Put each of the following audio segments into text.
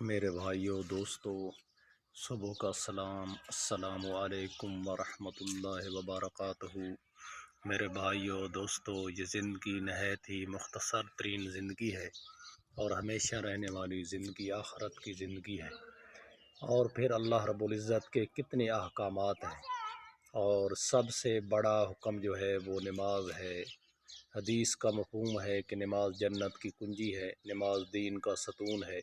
میرے بھائیوں دوستو، صبح کا سلام، السلام علیکم ورحمۃ اللہ وبرکاتہ۔ میرے بھائیوں دوستو، یہ زندگی نہایت ہی مختصر ترین زندگی ہے اور ہمیشہ رہنے والی زندگی آخرت کی زندگی ہے۔ اور پھر اللہ رب العزت کے کتنے احکامات ہیں، اور سب سے بڑا حکم جو ہے وہ نماز ہے۔ حدیث کا مفہوم ہے کہ نماز جنت کی کنجی ہے، نماز دین کا ستون ہے،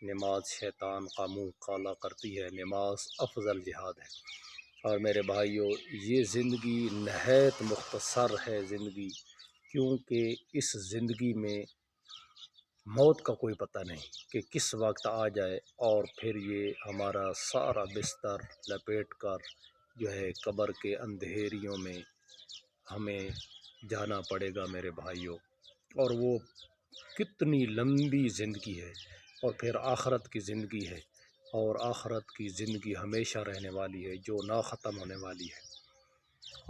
نماز شیطان کا منہ کالا کرتی ہے، نماز افضل جہاد ہے۔ اور میرے بھائیوں، یہ زندگی نہایت مختصر ہے زندگی، کیونکہ اس زندگی میں موت کا کوئی پتہ نہیں کہ کس وقت آ جائے، اور پھر یہ ہمارا سارا بستر لپیٹ کر جو ہے قبر کے اندھیریوں میں ہمیں جانا پڑے گا میرے بھائیوں۔ اور وہ کتنی لمبی زندگی ہے، اور پھر آخرت کی زندگی ہے، اور آخرت کی زندگی ہمیشہ رہنے والی ہے جو نہ ختم ہونے والی ہے،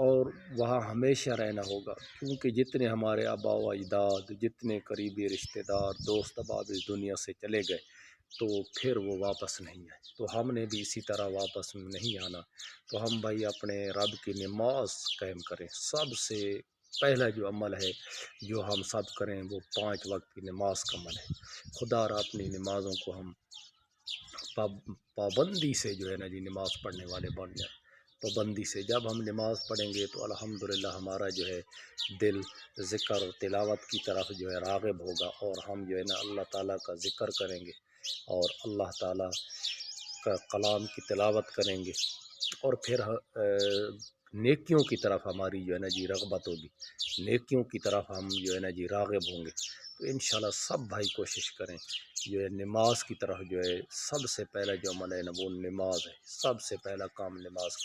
اور وہاں ہمیشہ رہنا ہوگا، کیونکہ جتنے ہمارے آباء و اجداد، جتنے قریبی رشتہ دار دوست احباب اس دنیا سے چلے گئے تو پھر وہ واپس نہیں آئے، تو ہم نے بھی اسی طرح واپس نہیں آنا۔ تو ہم بھائی اپنے رب کی نماز قائم کریں۔ سب سے پہلا جو عمل ہے جو ہم سب کریں وہ 5 وقت کی نماز کا عمل ہے۔ خدا را اپنی نمازوں کو ہم پابندی سے جو ہے نا جی نماز پڑھنے والے بن جائیں۔ پابندی سے جب ہم نماز پڑھیں گے تو الحمدللہ ہمارا جو ہے دل ذکر و تلاوت کی طرف جو ہے راغب ہوگا، اور ہم جو ہے نا اللہ تعالیٰ کا ذکر کریں گے اور اللہ تعالیٰ کا کلام کی تلاوت کریں گے، اور پھر نیکیوں کی طرف ہماری جو ہے نا جی رغبت ہوگی، نیکیوں کی طرف ہم جو ہے نا جی راغب ہوں گے۔ تو انشاءاللہ سب بھائی کوشش کریں جو ہے نماز کی طرف جو ہے سب سے پہلا جو عمل ہے نا وہ نماز ہے۔ سب سے پہلا کام نماز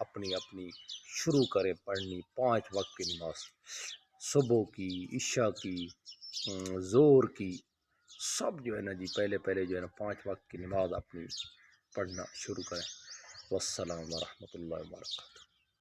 اپنی شروع کریں پڑھنی 5 وقت کی نماز، صبح کی، عشاء کی، ظہر کی، سب جو ہے نا جی پہلے جو ہے نا 5 وقت کی نماز اپنی پڑھنا شروع کریں۔ والسلام ورحمۃ اللہ وبرکاتہ۔